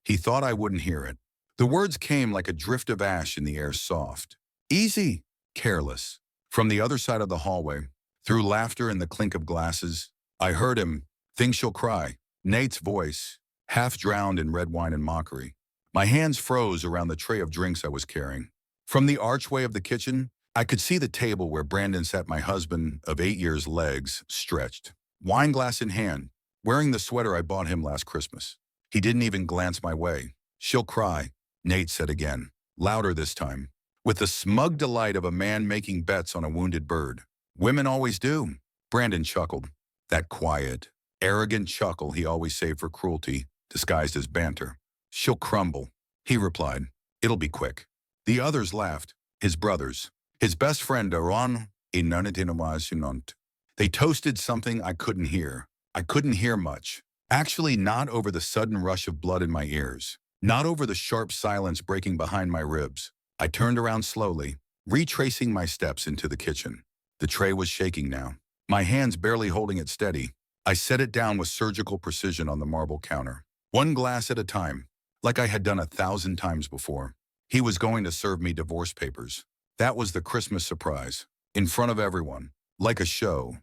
He thought I wouldn't hear it. The words came like a drift of ash in the air, soft. Easy, careless. From the other side of the hallway, through laughter and the clink of glasses, I heard him, think she'll cry. Nate's voice, half drowned in red wine and mockery. My hands froze around the tray of drinks I was carrying. From the archway of the kitchen, I could see the table where Brandon sat, my husband of 8 years, legs stretched, wine glass in hand, wearing the sweater I bought him last Christmas. He didn't even glance my way. She'll cry, Nate said again, louder this time, with the smug delight of a man making bets on a wounded bird. Women always do. Brandon chuckled. That quiet, arrogant chuckle he always saved for cruelty, disguised as banter. She'll crumble, he replied. It'll be quick. The others laughed, his brothers, his best friend Aron, they toasted something I couldn't hear. I couldn't hear much. Actually, not over the sudden rush of blood in my ears, not over the sharp silence breaking behind my ribs. I turned around slowly, retracing my steps into the kitchen. The tray was shaking now, my hands barely holding it steady. I set it down with surgical precision on the marble counter, one glass at a time, like I had done 1,000 times before. He was going to serve me divorce papers. That was the Christmas surprise, in front of everyone, like a show.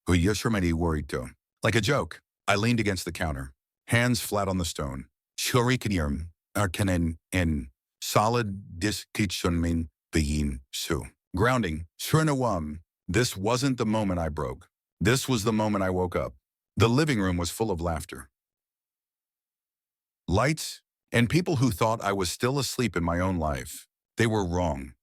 Like a joke. I leaned against the counter, hands flat on the stone. En solid discussion being so. Grounding. This wasn't the moment I broke. This was the moment I woke up. The living room was full of laughter, lights, and people who thought I was still asleep in my own life. They were wrong.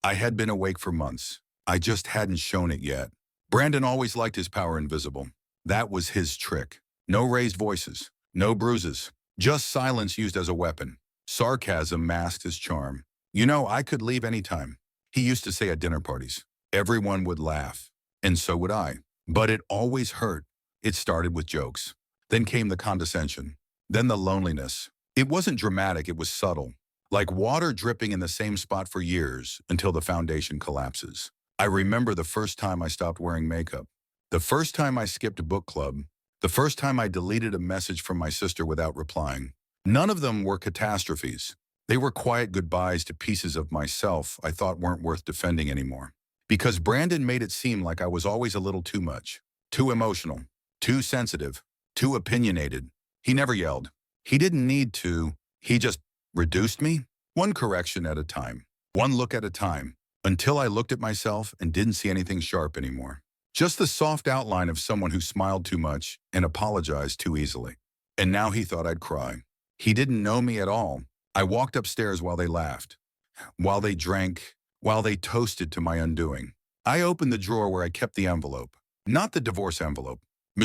I had been awake for months. I just hadn't shown it yet. Brandon always liked his power invisible. That was his trick. No raised voices, no bruises, just silence used as a weapon. Sarcasm masked his charm. I could leave anytime, he used to say at dinner parties. Everyone would laugh, and so would I. But it always hurt. It started with jokes. Then came the condescension. Then the loneliness. It wasn't dramatic, it was subtle. Like water dripping in the same spot for years until the foundation collapses. I remember the first time I stopped wearing makeup. The first time I skipped a book club. The first time I deleted a message from my sister without replying. None of them were catastrophes. They were quiet goodbyes to pieces of myself I thought weren't worth defending anymore. Because Brandon made it seem like I was always a little too much. Too emotional. Too sensitive. Too opinionated. He never yelled. He didn't need to. He just reduced me, one correction at a time, one look at a time, until I looked at myself and didn't see anything sharp anymore. Just the soft outline of someone who smiled too much and apologized too easily. And now he thought I'd cry. He didn't know me at all. I walked upstairs while they laughed, while they drank, while they toasted to my undoing. I opened the drawer where I kept the envelope, not the divorce envelope. The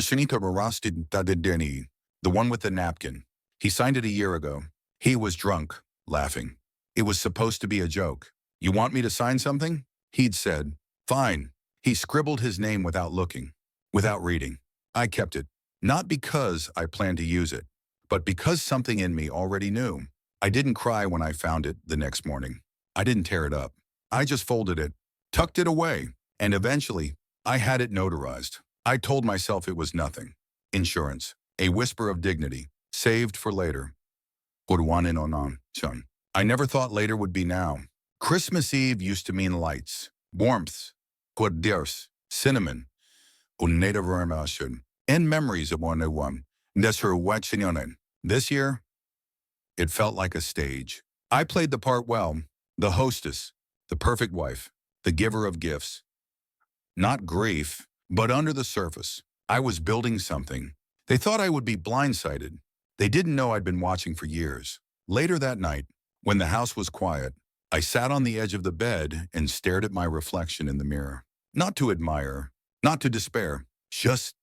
one with the napkin. He signed it a year ago. He was drunk, laughing. It was supposed to be a joke. You want me to sign something? He'd said. Fine. He scribbled his name without looking, without reading. I kept it, not because I planned to use it, but because something in me already knew. I didn't cry when I found it the next morning. I didn't tear it up. I just folded it, tucked it away, and eventually, I had it notarized. I told myself it was nothing. Insurance, a whisper of dignity, saved for later. I never thought later would be now. Christmas Eve used to mean lights, warmth, cinnamon, and memories of one. This year, it felt like a stage. I played the part well, the hostess, the perfect wife, the giver of gifts. Not grief, but under the surface, I was building something. They thought I would be blindsided. They didn't know I'd been watching for years. Later that night, when the house was quiet, I sat on the edge of the bed and stared at my reflection in the mirror. Not to admire, not to despair, just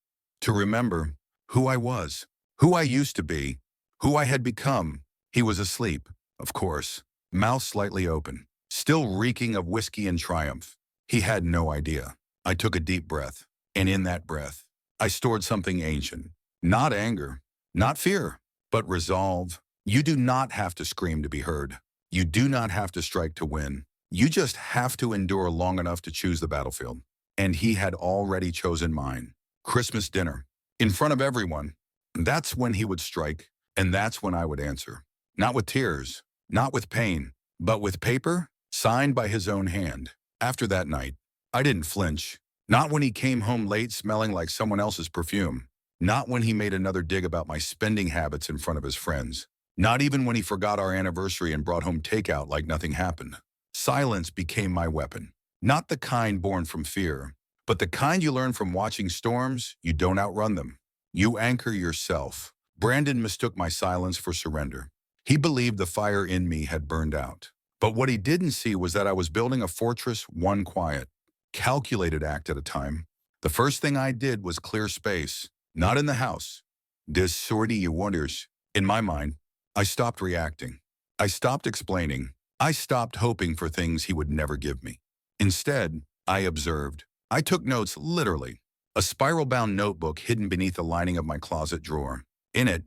to remember who I was, who I used to be, who I had become. He was asleep, of course, mouth slightly open, still reeking of whiskey and triumph. He had no idea. I took a deep breath, and in that breath, I stored something ancient. Not anger, not fear, but resolve. You do not have to scream to be heard. You do not have to strike to win. You just have to endure long enough to choose the battlefield. And he had already chosen mine. Christmas dinner. In front of everyone. That's when he would strike, and that's when I would answer. Not with tears, not with pain, but with paper, signed by his own hand. After that night, I didn't flinch. Not when he came home late smelling like someone else's perfume. Not when he made another dig about my spending habits in front of his friends. Not even when he forgot our anniversary and brought home takeout like nothing happened. Silence became my weapon. Not the kind born from fear, but the kind you learn from watching storms. You don't outrun them. You anchor yourself. Brandon mistook my silence for surrender. He believed the fire in me had burned out. But what he didn't see was that I was building a fortress, one quiet, calculated act at a time. The first thing I did was clear space, not in the house. This sortie you wonders. In my mind, I stopped reacting. I stopped explaining. I stopped hoping for things he would never give me. Instead, I observed. I took notes literally. A spiral-bound notebook hidden beneath the lining of my closet drawer. In it,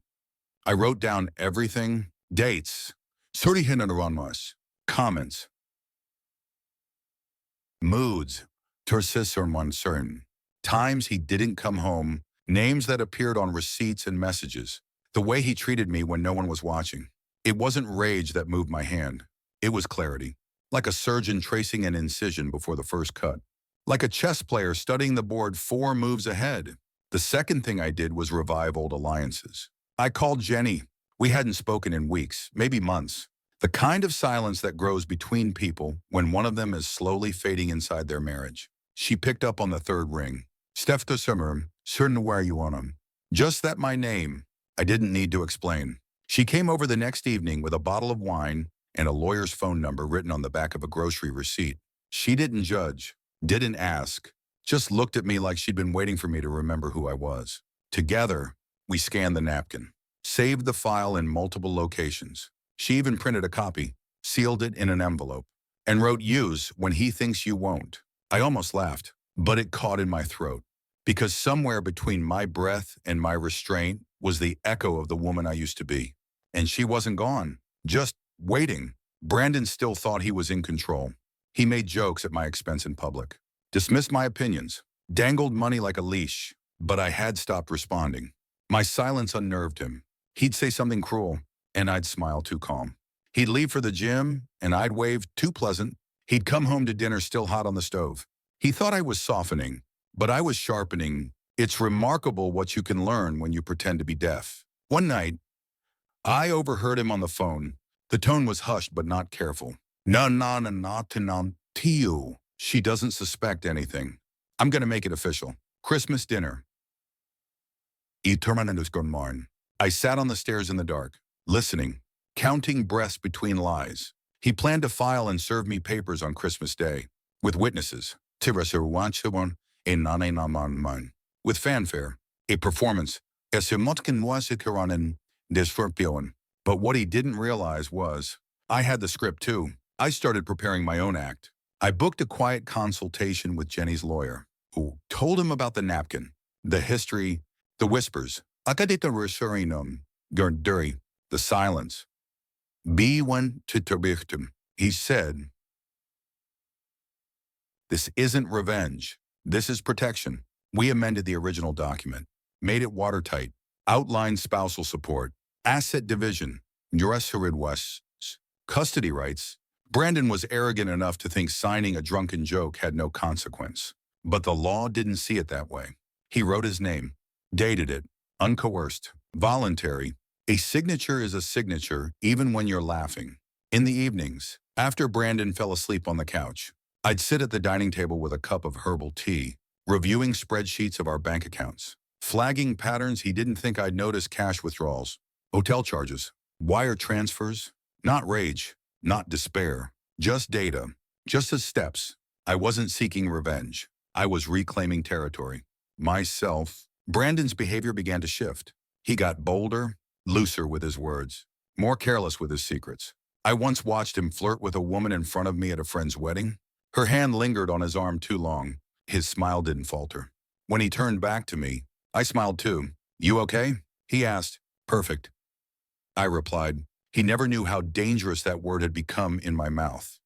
I wrote down everything, dates, sortihinanaronmas, comments, moods, tersis or uncertain, times he didn't come home, names that appeared on receipts and messages, the way he treated me when no one was watching. It wasn't rage that moved my hand. It was clarity, like a surgeon tracing an incision before the first cut. Like a chess player studying the board 4 moves ahead. The second thing I did was revive old alliances. I called Jenny. We hadn't spoken in weeks, maybe months. The kind of silence that grows between people when one of them is slowly fading inside their marriage. She picked up on the third ring. Stefta Summer, certain where you on him. Just that my name. I didn't need to explain. She came over the next evening with a bottle of wine and a lawyer's phone number written on the back of a grocery receipt. She didn't judge. Didn't ask, just looked at me like she'd been waiting for me to remember who I was. Together, we scanned the napkin, saved the file in multiple locations. She even printed a copy, sealed it in an envelope, and wrote "use when he thinks you won't." I almost laughed, but it caught in my throat, because somewhere between my breath and my restraint was the echo of the woman I used to be. And she wasn't gone, just waiting. Brandon still thought he was in control. He made jokes at my expense in public, dismissed my opinions, dangled money like a leash, but I had stopped responding. My silence unnerved him. He'd say something cruel, and I'd smile too calm. He'd leave for the gym, and I'd wave too pleasant. He'd come home to dinner still hot on the stove. He thought I was softening, but I was sharpening. It's remarkable what you can learn when you pretend to be deaf. One night, I overheard him on the phone. The tone was hushed but not careful. No, no, no, not to you. She doesn't suspect anything. I'm going to make it official. Christmas dinner. I sat on the stairs in the dark, listening, counting breaths between lies. He planned to file and serve me papers on Christmas Day, with witnesses, with fanfare, a performance, but what he didn't realize was, I had the script too. I started preparing my own act. I booked a quiet consultation with Jenny's lawyer, who told him about the napkin, the history, the whispers, the silence. He said, "This isn't revenge. This is protection." We amended the original document, made it watertight, outlined spousal support, asset division, custody rights. Brandon was arrogant enough to think signing a drunken joke had no consequence. But the law didn't see it that way. He wrote his name, dated it, uncoerced, voluntary. A signature is a signature even when you're laughing. In the evenings, after Brandon fell asleep on the couch, I'd sit at the dining table with a cup of herbal tea, reviewing spreadsheets of our bank accounts, flagging patterns he didn't think I'd notice: cash withdrawals, hotel charges, wire transfers. Not rage, not despair, just data, just as steps. I wasn't seeking revenge. I was reclaiming territory. Myself. Brandon's behavior began to shift. He got bolder, looser with his words, more careless with his secrets. I once watched him flirt with a woman in front of me at a friend's wedding. Her hand lingered on his arm too long. His smile didn't falter. When he turned back to me, I smiled too. "You okay?" he asked. "Perfect," I replied. He never knew how dangerous that word had become in my mouth.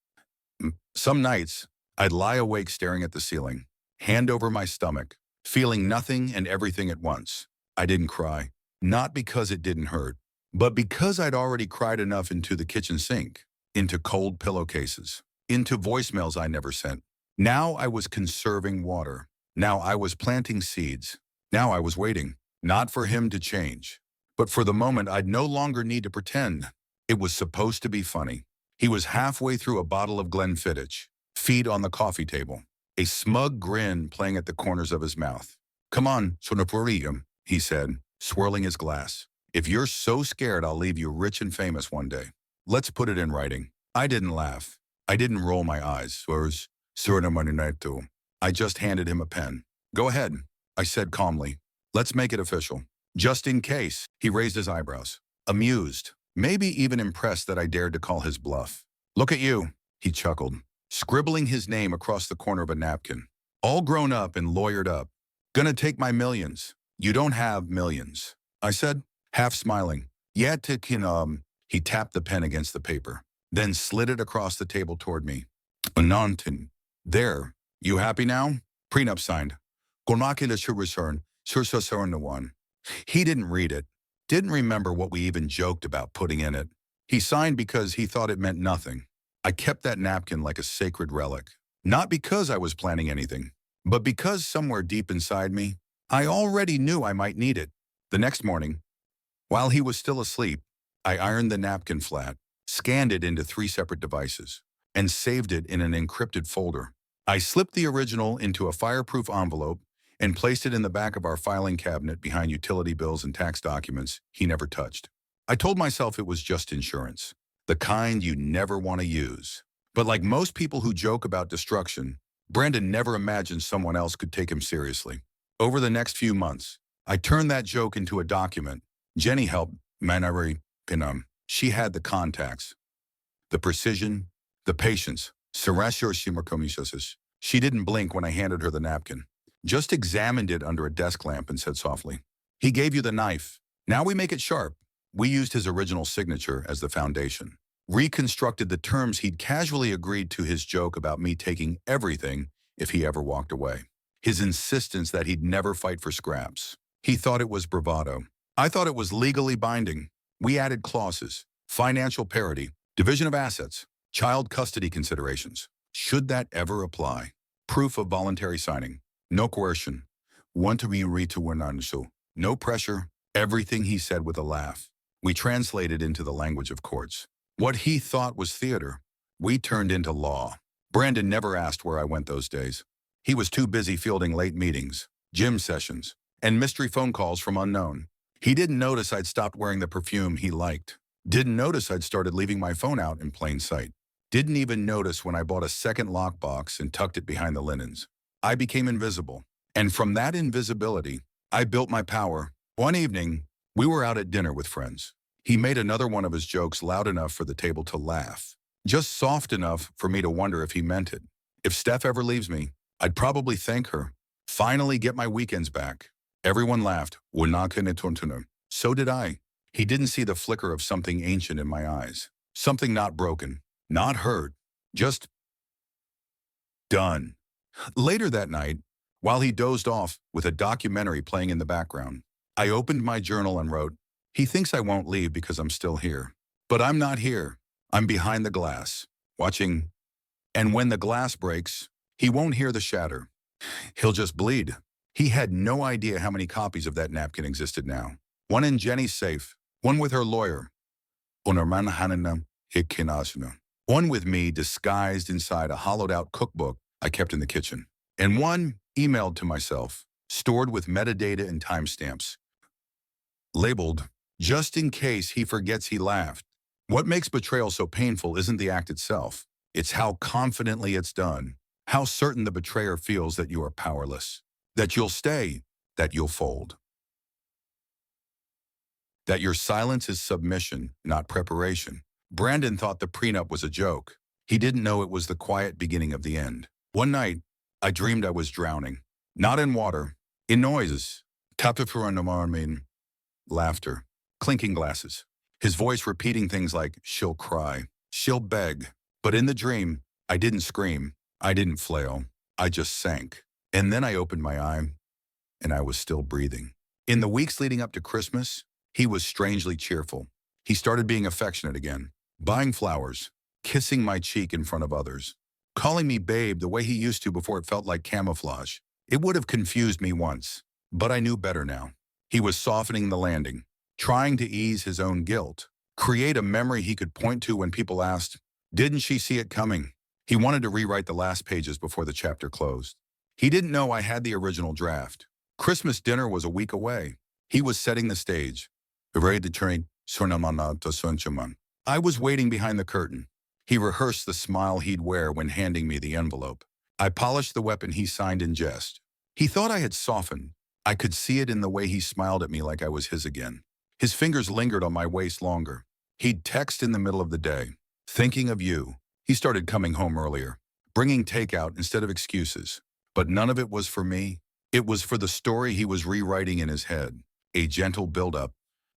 Some nights, I'd lie awake staring at the ceiling, hand over my stomach, feeling nothing and everything at once. I didn't cry. Not because it didn't hurt, but because I'd already cried enough into the kitchen sink, into cold pillowcases, into voicemails I never sent. Now I was conserving water. Now I was planting seeds. Now I was waiting, not for him to change, but for the moment I'd no longer need to pretend. It was supposed to be funny. He was halfway through a bottle of Glenfiddich, feet on the coffee table, a smug grin playing at the corners of his mouth. "Come on, sonoporium," he said, swirling his glass. "If you're so scared I'll leave you rich and famous one day. Let's put it in writing." I didn't laugh. I didn't roll my eyes. I just handed him a pen. "Go ahead," I said calmly. "Let's make it official." Just in case, he raised his eyebrows, amused, maybe even impressed that I dared to call his bluff. "Look at you," he chuckled, scribbling his name across the corner of a napkin. "All grown up and lawyered up. Gonna take my millions." "You don't have millions," I said, half smiling. "Yeah, He tapped the pen against the paper, then slid it across the table toward me. "Nontin. There. You happy now? Prenup signed. One. He didn't read it, didn't remember what we even joked about putting in it. He signed because he thought it meant nothing. I kept that napkin like a sacred relic. Not because I was planning anything, but because somewhere deep inside me, I already knew I might need it. The next morning, while he was still asleep, I ironed the napkin flat, scanned it into 3 separate devices, and saved it in an encrypted folder. I slipped the original into a fireproof envelope and placed it in the back of our filing cabinet behind utility bills and tax documents he never touched. I told myself it was just insurance, the kind you never want to use. But like most people who joke about destruction, Brandon never imagined someone else could take him seriously. Over the next few months, I turned that joke into a document. Jenny helped, Pinum. She had the contacts, the precision, the patience. She didn't blink when I handed her the napkin, just examined it under a desk lamp and said softly, "He gave you the knife. Now we make it sharp." We used his original signature as the foundation, reconstructed the terms he'd casually agreed to his joke about me taking everything if he ever walked away. His insistence that he'd never fight for scraps. He thought it was bravado. I thought it was legally binding. We added clauses, financial parity, division of assets, child custody considerations. Should that ever apply? Proof of voluntary signing. No coercion. Want to be read to one so. No pressure. Everything he said with a laugh. We translated into the language of courts. What he thought was theater, we turned into law. Brandon never asked where I went those days. He was too busy fielding late meetings, gym sessions, and mystery phone calls from unknown. He didn't notice I'd stopped wearing the perfume he liked. Didn't notice I'd started leaving my phone out in plain sight. Didn't even notice when I bought a second lockbox and tucked it behind the linens. I became invisible. And from that invisibility, I built my power. One evening, we were out at dinner with friends. He made another one of his jokes loud enough for the table to laugh. Just soft enough for me to wonder if he meant it. If Steph ever leaves me, I'd probably thank her. Finally get my weekends back. Everyone laughed. So did I. He didn't see the flicker of something ancient in my eyes. Something not broken, not hurt, just done. Later that night, while he dozed off with a documentary playing in the background, I opened my journal and wrote, "He thinks I won't leave because I'm still here. But I'm not here. I'm behind the glass, watching. And when the glass breaks, he won't hear the shatter. He'll just bleed." He had no idea how many copies of that napkin existed now. One in Jenny's safe, one with her lawyer. One with me disguised inside a hollowed-out cookbook I kept in the kitchen. And one emailed to myself, stored with metadata and timestamps, labeled, just in case he forgets he laughed. What makes betrayal so painful isn't the act itself. It's how confidently it's done, how certain the betrayer feels that you are powerless, that you'll stay, that you'll fold, that your silence is submission, not preparation. Brandon thought the prenup was a joke. He didn't know it was the quiet beginning of the end. One night, I dreamed I was drowning. Not in water, in noises. Laughter, clinking glasses. His voice repeating things like, "She'll cry, she'll beg." But in the dream, I didn't scream, I didn't flail, I just sank. And then I opened my eye, and I was still breathing. In the weeks leading up to Christmas, He was strangely cheerful. He started being affectionate again, buying flowers, kissing my cheek in front of others, calling me babe the way he used to before it felt like camouflage. It would have confused me once, but I knew better now. He was softening the landing, trying to ease his own guilt, create a memory he could point to when people asked, "Didn't she see it coming?" He wanted to rewrite the last pages before the chapter closed. He didn't know I had the original draft. Christmas dinner was a week away. He was setting the stage. I was waiting behind the curtain. He rehearsed the smile he'd wear when handing me the envelope. I polished the weapon he signed in jest. He thought I had softened. I could see it in the way he smiled at me like I was his again. His fingers lingered on my waist longer. He'd text in the middle of the day. "Thinking of you." He started coming home earlier, bringing takeout instead of excuses. But none of it was for me. It was for the story he was rewriting in his head. A gentle build-up.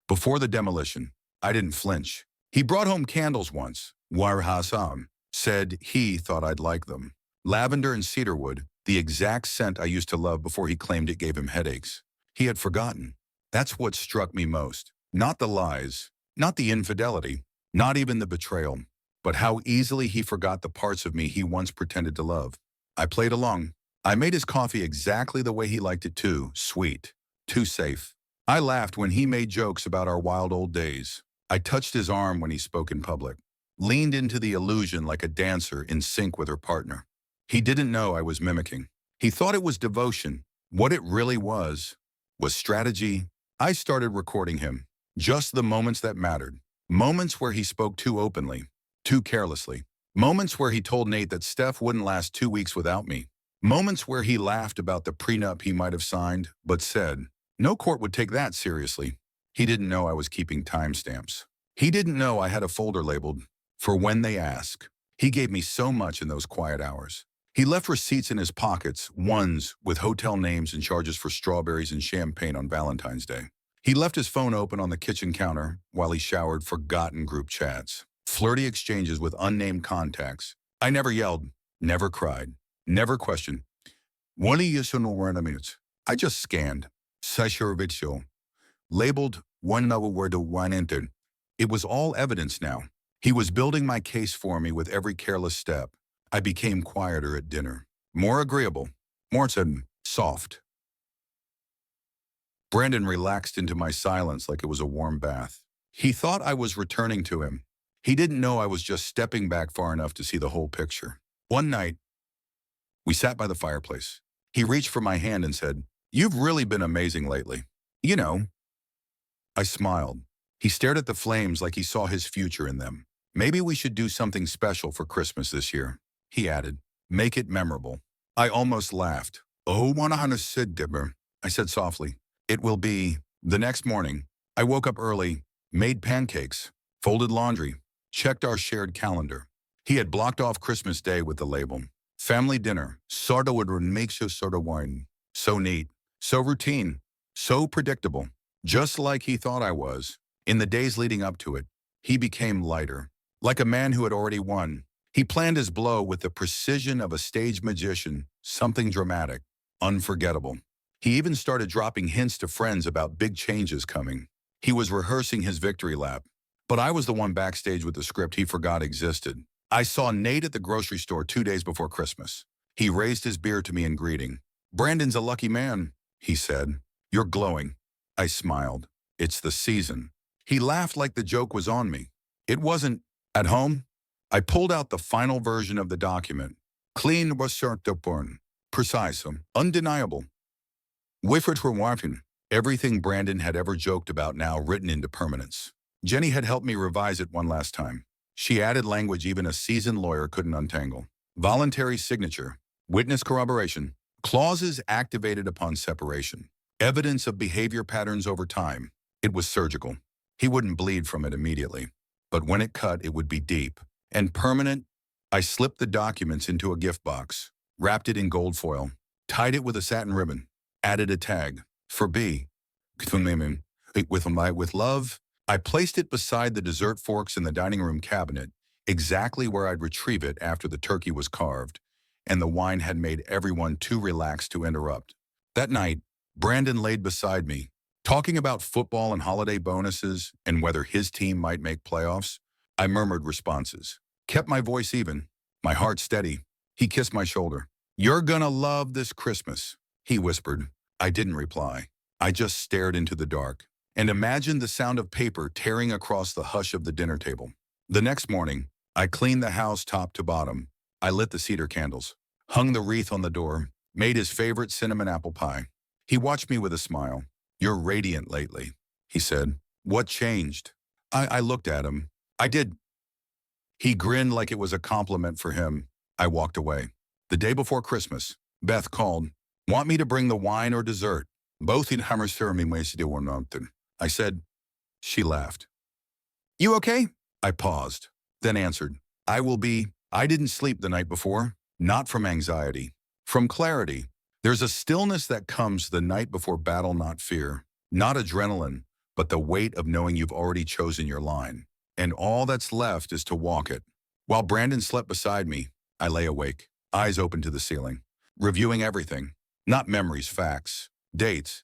Before the demolition, I didn't flinch. He brought home candles once. War Hassan said he thought I'd like them. Lavender and cedarwood, the exact scent I used to love before he claimed it gave him headaches. He had forgotten. That's what struck me most. Not the lies, not the infidelity, not even the betrayal, but how easily he forgot the parts of me he once pretended to love. I played along. I made his coffee exactly the way he liked it too, sweet, too safe. I laughed when he made jokes about our wild old days. I touched his arm when he spoke in public, leaned into the illusion like a dancer in sync with her partner. He didn't know I was mimicking. He thought it was devotion. What it really was strategy. I started recording him. Just the moments that mattered. Moments where he spoke too openly, too carelessly. Moments where he told Nate that Steph wouldn't last 2 weeks without me. Moments where he laughed about the prenup he might have signed, but said, no court would take that seriously. He didn't know I was keeping timestamps. He didn't know I had a folder labeled, "For when they ask." He gave me so much in those quiet hours. He left receipts in his pockets, ones with hotel names and charges for strawberries and champagne on Valentine's Day. He left his phone open on the kitchen counter while he showered forgotten group chats, flirty exchanges with unnamed contacts. I never yelled, never cried, never questioned. What are you so minutes? I just scanned. Sashurovitcho. Labeled one novel word one entered. It was all evidence now. He was building my case for me with every careless step. I became quieter at dinner, more agreeable, more sudden, soft. Brandon relaxed into my silence like it was a warm bath. He thought I was returning to him. He didn't know I was just stepping back far enough to see the whole picture. One night, we sat by the fireplace. He reached for my hand and said, "You've really been amazing lately." You know. I smiled. He stared at the flames like he saw his future in them. "Maybe we should do something special for Christmas this year," he added. "Make it memorable." I almost laughed. "Oh, Sid Dibber," I said softly. "It will be." The next morning, I woke up early, made pancakes, folded laundry, checked our shared calendar. He had blocked off Christmas Day with the label. Family dinner, sorta would make you sorta wine. So neat, so routine, so predictable. Just like he thought I was. In the days leading up to it, he became lighter. Like a man who had already won. He planned his blow with the precision of a stage magician, something dramatic, unforgettable. He even started dropping hints to friends about big changes coming. He was rehearsing his victory lap. But I was the one backstage with the script he forgot existed. I saw Nate at the grocery store 2 days before Christmas. He raised his beer to me in greeting. "Brandon's a lucky man," he said. "You're glowing." I smiled. "It's the season." He laughed like the joke was on me. It wasn't. At home, I pulled out the final version of the document. Clean was porn. Precise, undeniable. Wifford for Warpin. Everything Brandon had ever joked about now written into permanence. Jenny had helped me revise it one last time. She added language even a seasoned lawyer couldn't untangle. Voluntary signature, witness corroboration, clauses activated upon separation, evidence of behavior patterns over time. It was surgical. He wouldn't bleed from it immediately. But when it cut, it would be deep and permanent. I slipped the documents into a gift box, wrapped it in gold foil, tied it with a satin ribbon, added a tag, for B. With love. I placed it beside the dessert forks in the dining room cabinet, exactly where I'd retrieve it after the turkey was carved, and the wine had made everyone too relaxed to interrupt. That night, Brandon laid beside me, Talking about football and holiday bonuses and whether his team might make playoffs, I murmured responses. Kept my voice even, my heart steady. He kissed my shoulder. You're gonna love this Christmas, he whispered. I didn't reply. I just stared into the dark and imagined the sound of paper tearing across the hush of the dinner table. The next morning, I cleaned the house top to bottom. I lit the cedar candles, hung the wreath on the door, made his favorite cinnamon apple pie. He watched me with a smile. You're radiant lately, he said. What changed? I looked at him. I did. He grinned like it was a compliment for him. I walked away. The day before Christmas, Beth called. Want me to bring the wine or dessert? Both in Hammersturm. I said. She laughed. You okay? I paused, then answered. I will be. I didn't sleep the night before. Not from anxiety. From clarity. There's a stillness that comes the night before battle, not fear. Not adrenaline, but the weight of knowing you've already chosen your line. And all that's left is to walk it. While Brandon slept beside me, I lay awake, eyes open to the ceiling, reviewing everything. Not memories, facts, dates.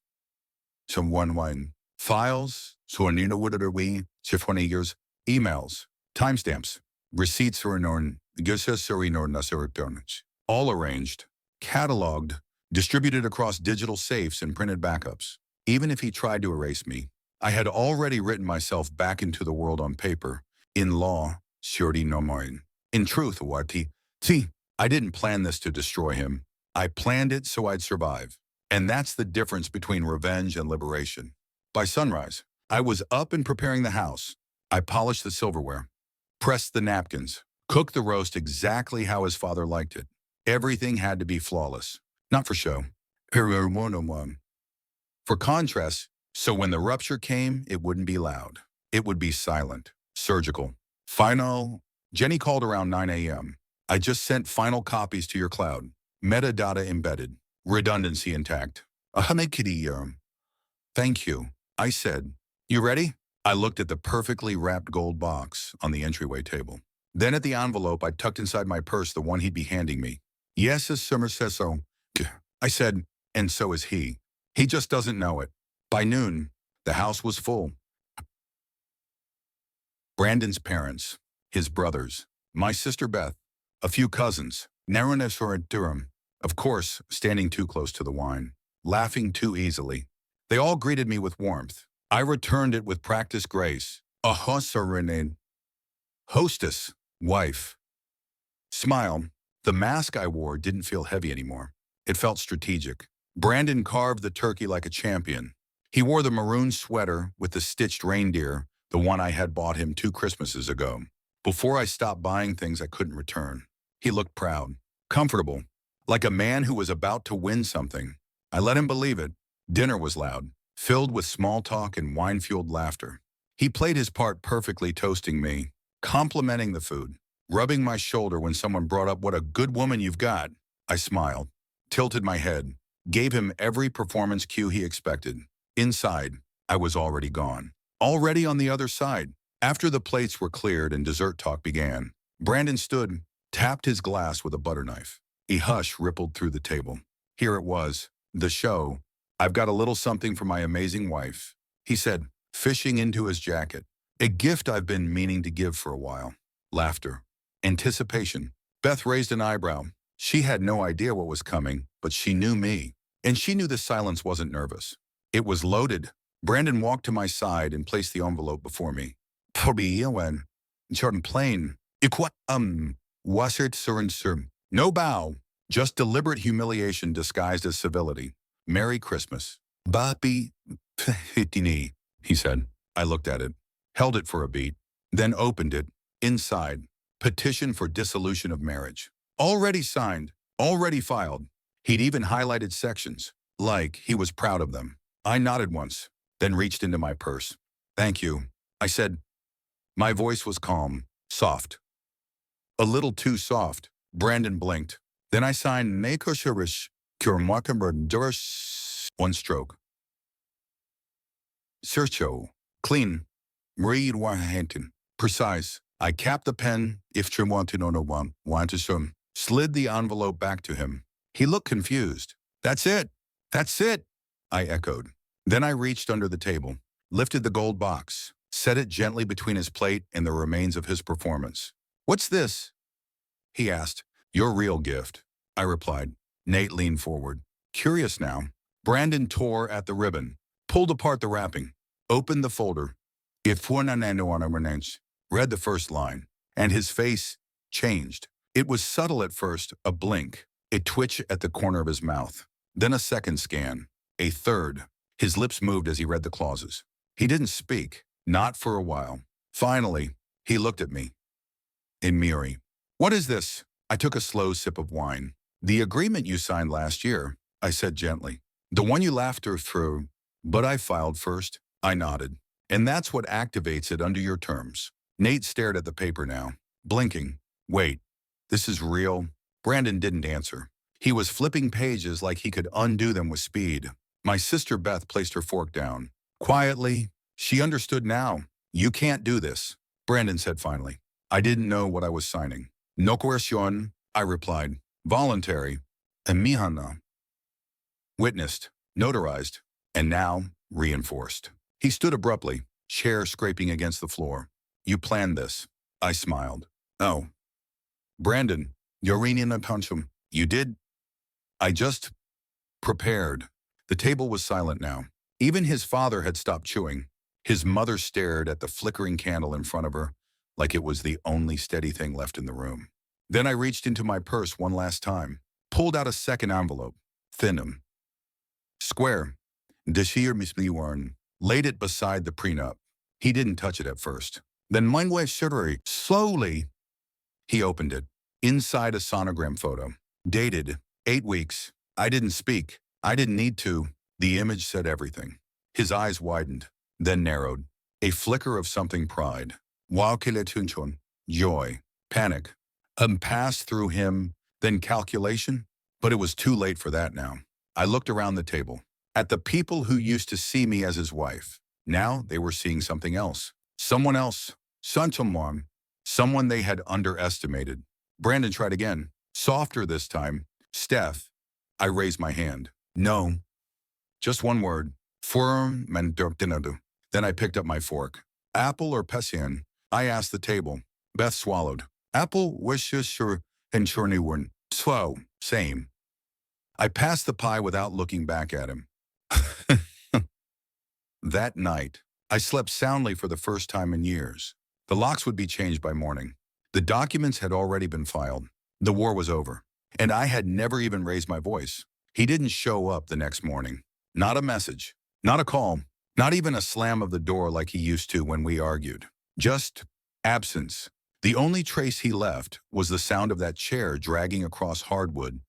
Some one files, so Nina would we, 20 years, emails, timestamps, receipts or norn, all arranged, cataloged, distributed across digital safes and printed backups. Even if he tried to erase me, I had already written myself back into the world on paper. In law, surety no mine. In truth, I didn't plan this to destroy him. I planned it so I'd survive. And that's the difference between revenge and liberation. By sunrise, I was up and preparing the house. I polished the silverware, pressed the napkins, cooked the roast exactly how his father liked it. Everything had to be flawless. Not for show. For contrast, so when the rupture came, it wouldn't be loud. It would be silent, surgical. Final. Jenny called around 9 a.m. I just sent final copies to your cloud. Metadata embedded. Redundancy intact. Thank you, I said. You ready? I looked at the perfectly wrapped gold box on the entryway table. Then at the envelope I tucked inside my purse, the one he'd be handing me. Yes, as Summer says so. I said, and so is he. He just doesn't know it. By noon, the house was full. Brandon's parents, his brothers, my sister Beth, a few cousins, Narunesor and Durham, of course, standing too close to the wine, laughing too easily. They all greeted me with warmth. I returned it with practiced grace. A hostess, wife. Smile. The mask I wore didn't feel heavy anymore. It felt strategic. Brandon carved the turkey like a champion. He wore the maroon sweater with the stitched reindeer, the one I had bought him 2 Christmases ago. Before I stopped buying things I couldn't return. He looked proud, comfortable, like a man who was about to win something. I let him believe it. Dinner was loud, filled with small talk and wine-fueled laughter. He played his part perfectly, toasting me, complimenting the food, rubbing my shoulder when someone brought up what a good woman you've got. I smiled, tilted my head, gave him every performance cue he expected. Inside, I was already gone. Already on the other side. After the plates were cleared and dessert talk began, Brandon stood, tapped his glass with a butter knife. A hush rippled through the table. Here it was, the show. I've got a little something for my amazing wife, he said, fishing into his jacket. A gift I've been meaning to give for a while. Laughter. Anticipation. Beth raised an eyebrow. She had no idea what was coming, but she knew me. And she knew the silence wasn't nervous. It was loaded. Brandon walked to my side and placed the envelope before me. When Jordan plain. No bow. Just deliberate humiliation disguised as civility. Merry Christmas. Bapi Hitini, he said. I looked at it, held it for a beat, then opened it. Inside, petition for dissolution of marriage. Already signed, already filed. He'd even highlighted sections, like he was proud of them. I nodded once, then reached into my purse. Thank you, I said. My voice was calm, soft. A little too soft. Brandon blinked. Then I signed Nakoshirish Kurmakamber. One stroke. Searcho. Clean. Read Wahanton. Precise. I capped the pen, if Trimwantinonowam, slid the envelope back to him. He looked confused. That's it. That's it, I echoed. Then I reached under the table, lifted the gold box, set it gently between his plate and the remains of his performance. "What's this?" he asked. "Your real gift," I replied. Nate leaned forward. Curious now, Brandon tore at the ribbon, pulled apart the wrapping, opened the folder. "If Fuanananoanamenance," read the first line, and his face changed. It was subtle at first, a blink, a twitch at the corner of his mouth. Then a second scan, a third. His lips moved as he read the clauses. He didn't speak, not for a while. Finally, he looked at me. In Miri. "What is this?" I took a slow sip of wine. "The agreement you signed last year," I said gently. "The one you laughed her through, but I filed first." I nodded. "And that's what activates it under your terms." Nate stared at the paper now, blinking. "Wait, this is real?" Brandon didn't answer. He was flipping pages like he could undo them with speed. My sister Beth placed her fork down. Quietly, she understood now. "You can't do this," Brandon said finally. I didn't know what I was signing. "No coercion," I replied. "Voluntary." "Emihana." Witnessed, notarized, and now reinforced. He stood abruptly, chair scraping against the floor. "You planned this." I smiled. "Oh. Brandon, Yorinian Punchum, you did?" I just prepared. The table was silent now. Even his father had stopped chewing. His mother stared at the flickering candle in front of her, like it was the only steady thing left in the room. Then I reached into my purse one last time, pulled out a second envelope, thin, square, Dashir Misliwarn, laid it beside the prenup. He didn't touch it at first. Then Mindway Shuddery, slowly, he opened it. Inside a sonogram photo, dated 8 weeks. I didn't speak. I didn't need to. The image said everything. His eyes widened, then narrowed. A flicker of something pride. Waukiletunchon, joy, panic. Passed through him, then calculation. But it was too late for that now. I looked around the table, at the people who used to see me as his wife. Now they were seeing something else. Someone else. Santomwam. Someone they had underestimated. Brandon tried again. Softer this time. "Steph." I raised my hand. "No." Just one word. "Firm Mandurtinadu." Then I picked up my fork. "Apple or Pessian?" I asked the table. Beth swallowed. "Apple wishes sure and churniwern. So, same." I passed the pie without looking back at him. That night, I slept soundly for the first time in years. The locks would be changed by morning. The documents had already been filed. The war was over. And I had never even raised my voice. He didn't show up the next morning. Not a message. Not a call. Not even a slam of the door like he used to when we argued. Just absence. The only trace he left was the sound of that chair dragging across hardwood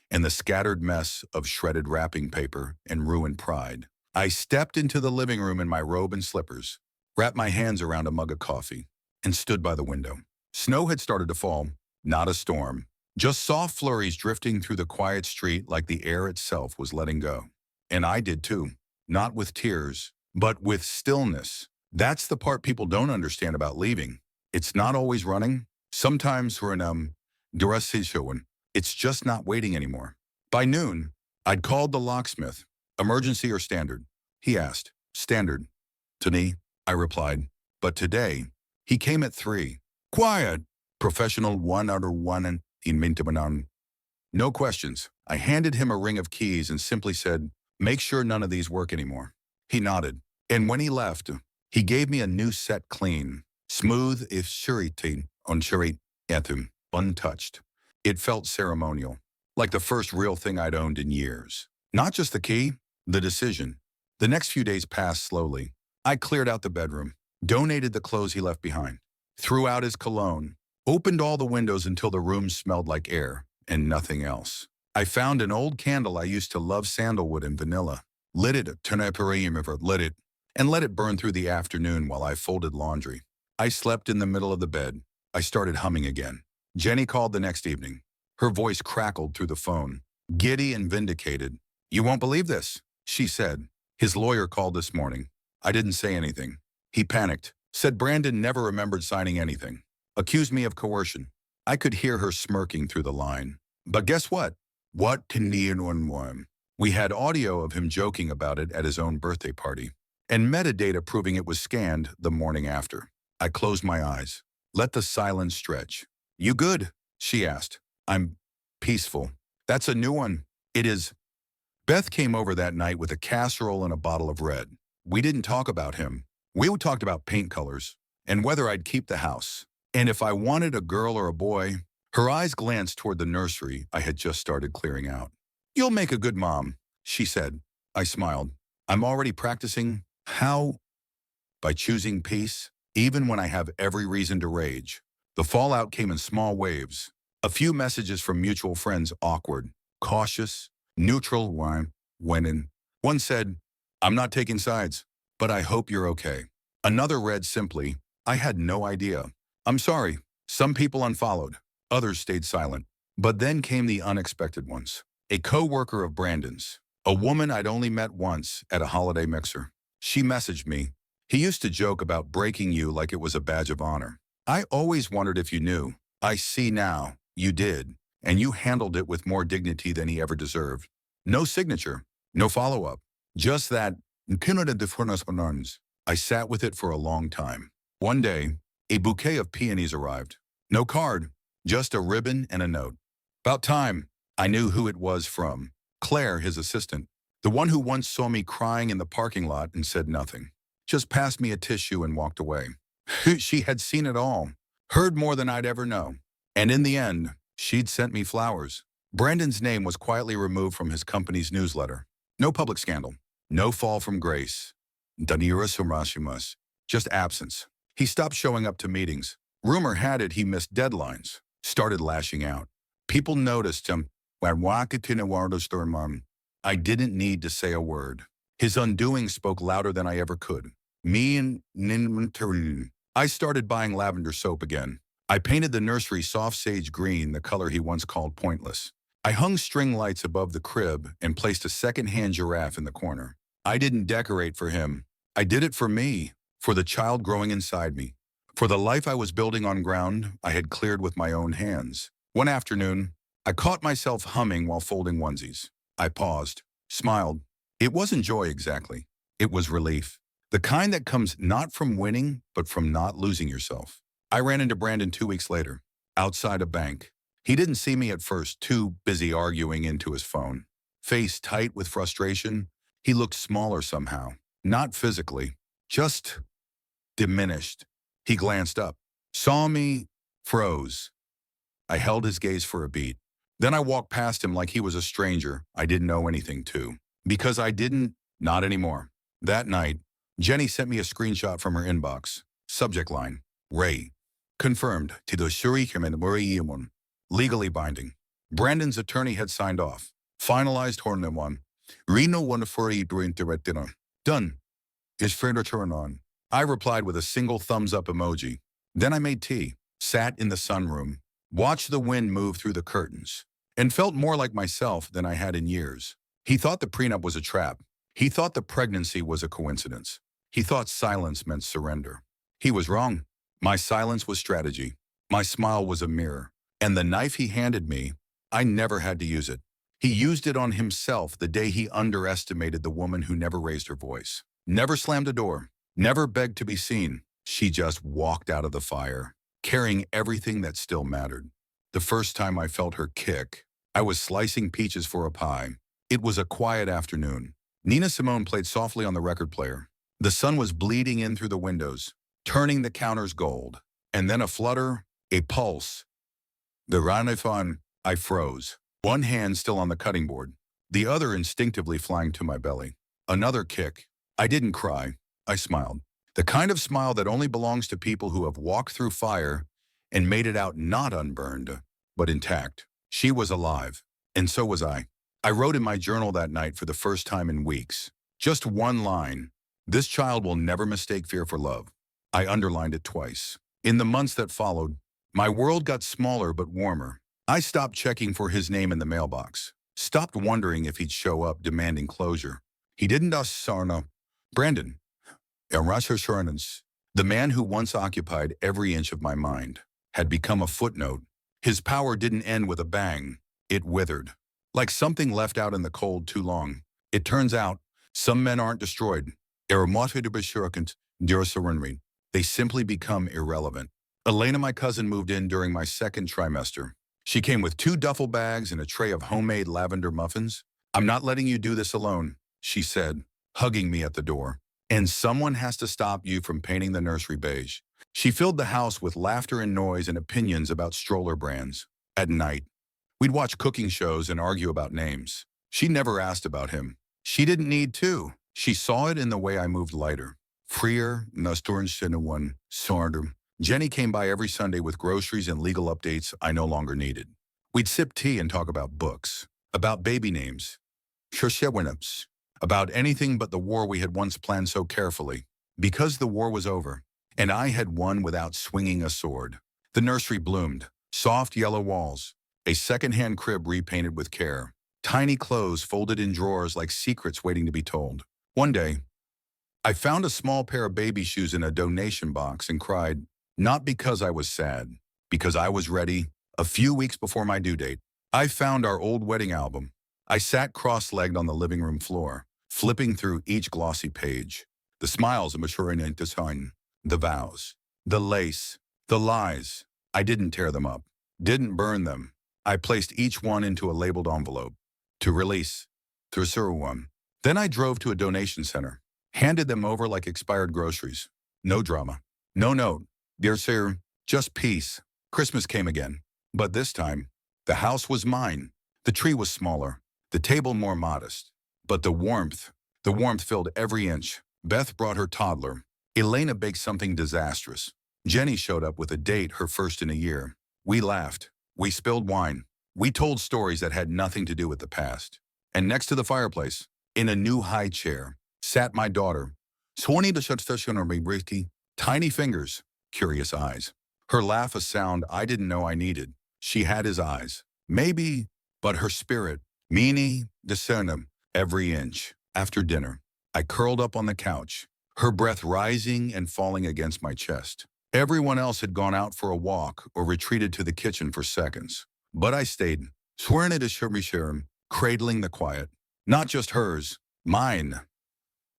and the scattered mess of shredded wrapping paper and ruined pride. I stepped into the living room in my robe and slippers, wrapped my hands around a mug of coffee, and stood by the window. Snow had started to fall, not a storm. Just soft flurries drifting through the quiet street like the air itself was letting go. And I did too. Not with tears, but with stillness. That's the part people don't understand about leaving. It's not always running. Sometimes we're in durasishowan. It's just not waiting anymore. By noon, I'd called the locksmith. "Emergency or standard?" he asked. "Standard." "To me," I replied. But today, he came at 3. "Quiet." Professional 1 out of 1 and in Mintabanan. No questions. I handed him a ring of keys and simply said, "Make sure none of these work anymore." He nodded. And when he left, he gave me a new set clean, smooth if shuritin on shurit etum, untouched. It felt ceremonial, like the first real thing I'd owned in years. Not just the key, the decision. The next few days passed slowly. I cleared out the bedroom, donated the clothes he left behind, threw out his cologne, opened all the windows until the room smelled like air and nothing else. I found an old candle I used to love, sandalwood and vanilla, lit it, lit it, and let it burn through the afternoon while I folded laundry. I slept in the middle of the bed. I started humming again. Jenny called the next evening. Her voice crackled through the phone, giddy and vindicated. "You won't believe this," she said. "His lawyer called this morning." I didn't say anything. He panicked, said Brandon never remembered signing anything, accused me of coercion. I could hear her smirking through the line. But guess what? What can anyone want? We had audio of him joking about it at his own birthday party, and metadata proving it was scanned the morning after. I closed my eyes, let the silence stretch. "You good?" she asked. "I'm peaceful." "That's a new one." "It is." Beth came over that night with a casserole and a bottle of red. We didn't talk about him. We talked about paint colors and whether I'd keep the house. And if I wanted a girl or a boy. Her eyes glanced toward the nursery I had just started clearing out. "You'll make a good mom," she said. I smiled. "I'm already practicing." "How?" "By choosing peace, even when I have every reason to rage." The fallout came in small waves. A few messages from mutual friends, awkward, cautious, neutral, when in. One said, "I'm not taking sides, but I hope you're okay." Another read simply, "I had no idea. I'm sorry." Some people unfollowed. Others stayed silent. But then came the unexpected ones. A co-worker of Brandon's, a woman I'd only met once at a holiday mixer. She messaged me, "He used to joke about breaking you like it was a badge of honor. I always wondered if you knew. I see now, you did, and you handled it with more dignity than he ever deserved." No signature, no follow-up, just that. I sat with it for a long time. One day, a bouquet of peonies arrived. No card, just a ribbon and a note. About time. I knew who it was from. Claire, his assistant, the one who once saw me crying in the parking lot and said nothing. Just passed me a tissue and walked away. She had seen it all, heard more than I'd ever know. And in the end, she'd sent me flowers. Brandon's name was quietly removed from his company's newsletter. No public scandal. No fall from grace. Just absence. He stopped showing up to meetings. Rumor had it he missed deadlines. Started lashing out. People noticed him. I didn't need to say a word. His undoing spoke louder than I ever could. I started buying lavender soap again. I painted the nursery soft sage green, the color he once called pointless. I hung string lights above the crib and placed a second-hand giraffe in the corner. I didn't decorate for him. I did it for me, for the child growing inside me, for the life I was building on ground I had cleared with my own hands. One afternoon, I caught myself humming while folding onesies. I paused, smiled. It wasn't joy exactly. It was relief. The kind that comes not from winning, but from not losing yourself. I ran into Brandon 2 weeks later, outside a bank. He didn't see me at first, too busy arguing into his phone. Face tight with frustration, he looked smaller somehow. Not physically, just diminished. He glanced up, saw me, froze. I held his gaze for a beat. Then I walked past him like he was a stranger I didn't know anything to. Because I didn't, not anymore. That night, Jenny sent me a screenshot from her inbox. Subject line, Ray. Confirmed. Legally binding. Brandon's attorney had signed off. Finalized Hornewan. Reno 148 Done. Is fair to turn on. I replied with a single thumbs-up emoji. Then I made tea, sat in the sunroom, watched the wind move through the curtains, and felt more like myself than I had in years. He thought the prenup was a trap. He thought the pregnancy was a coincidence. He thought silence meant surrender. He was wrong. My silence was strategy. My smile was a mirror. And the knife he handed me, I never had to use it. He used it on himself the day he underestimated the woman who never raised her voice. Never slammed a door. Never begged to be seen. She just walked out of the fire, carrying everything that still mattered. The first time I felt her kick, I was slicing peaches for a pie. It was a quiet afternoon. Nina Simone played softly on the record player. The sun was bleeding in through the windows, turning the counters gold. And then a flutter, a pulse. The Ranifon, I froze. One hand still on the cutting board, the other instinctively flying to my belly. Another kick. I didn't cry. I smiled. The kind of smile that only belongs to people who have walked through fire and made it out not unburned, but intact. She was alive, and so was I. I wrote in my journal that night for the first time in weeks. Just one line. This child will never mistake fear for love. I underlined it twice. In the months that followed, my world got smaller but warmer. I stopped checking for his name in the mailbox. Stopped wondering if he'd show up demanding closure. He didn't Sarna. Brandon. The man who once occupied every inch of my mind had become a footnote. His power didn't end with a bang. It withered. like something left out in the cold too long. It turns out, some men aren't destroyed. They simply become irrelevant. Elena, my cousin, moved in during my second trimester. She came with 2 duffel bags and a tray of homemade lavender muffins. "I'm not letting you do this alone," she said, hugging me at the door. "And someone has to stop you from painting the nursery beige." She filled the house with laughter and noise and opinions about stroller brands. At night, we'd watch cooking shows and argue about names. She never asked about him. She didn't need to. She saw it in the way I moved lighter. Freer, one Sardum. Jenny came by every Sunday with groceries and legal updates I no longer needed. We'd sip tea and talk about books, about baby names, about anything but the war we had once planned so carefully. Because the war was over, and I had won without swinging a sword. The nursery bloomed, soft yellow walls, a second-hand crib repainted with care, tiny clothes folded in drawers like secrets waiting to be told. One day, I found a small pair of baby shoes in a donation box and cried, not because I was sad, because I was ready. A few weeks before my due date, I found our old wedding album. I sat cross-legged on the living room floor, flipping through each glossy page. The smiles of maturing design, the vows, the lace, the lies. I didn't tear them up, didn't burn them. I placed each one into a labeled envelope. To release, to one. Then I drove to a donation center, handed them over like expired groceries. No drama, no note. Dear sir, just peace. Christmas came again. But this time, the house was mine. The tree was smaller, the table more modest. But the warmth filled every inch. Beth brought her toddler. Elena baked something disastrous. Jenny showed up with a date, her first in a year. We laughed. We spilled wine. We told stories that had nothing to do with the past. And next to the fireplace, in a new high chair, sat my daughter. Tiny fingers, curious eyes. Her laugh a sound I didn't know I needed. She had his eyes. Maybe, but her spirit. Meanie, discernum, every inch. After dinner, I curled up on the couch, her breath rising and falling against my chest. Everyone else had gone out for a walk or retreated to the kitchen for seconds. But I stayed, cradling the quiet. Not just hers, mine.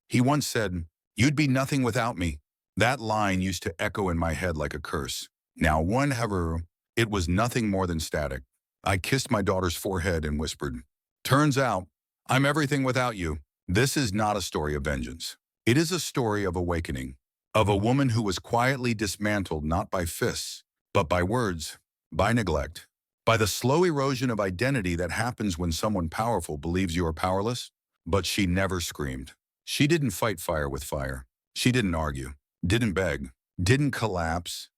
He once said, "You'd be nothing without me." That line used to echo in my head like a curse. Now, whenever, it was nothing more than static. I kissed my daughter's forehead and whispered, "Turns out, I'm everything without you." This is not a story of vengeance. It is a story of awakening, of a woman who was quietly dismantled not by fists, but by words, by neglect, by the slow erosion of identity that happens when someone powerful believes you are powerless. But she never screamed. She didn't fight fire with fire. She didn't argue, didn't beg, didn't collapse.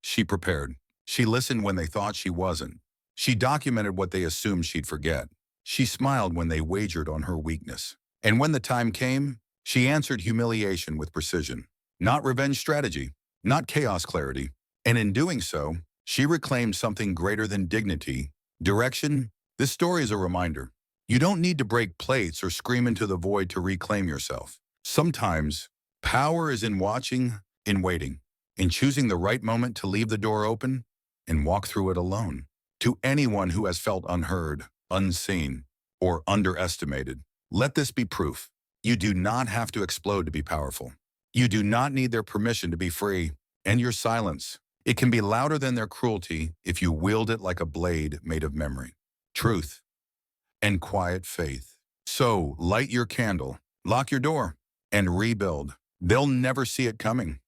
She prepared. She listened when they thought she wasn't. She documented what they assumed she'd forget. She smiled when they wagered on her weakness. And when the time came, she answered humiliation with precision. Not revenge strategy, not chaos clarity. And in doing so, she reclaimed something greater than dignity, direction. This story is a reminder. You don't need to break plates or scream into the void to reclaim yourself. Sometimes, power is in watching, in waiting, in choosing the right moment to leave the door open and walk through it alone. To anyone who has felt unheard, unseen, or underestimated, let this be proof. You do not have to explode to be powerful. You do not need their permission to be free. And your silence, it can be louder than their cruelty if you wield it like a blade made of memory, truth, and quiet faith. So light your candle, lock your door, and rebuild. They'll never see it coming.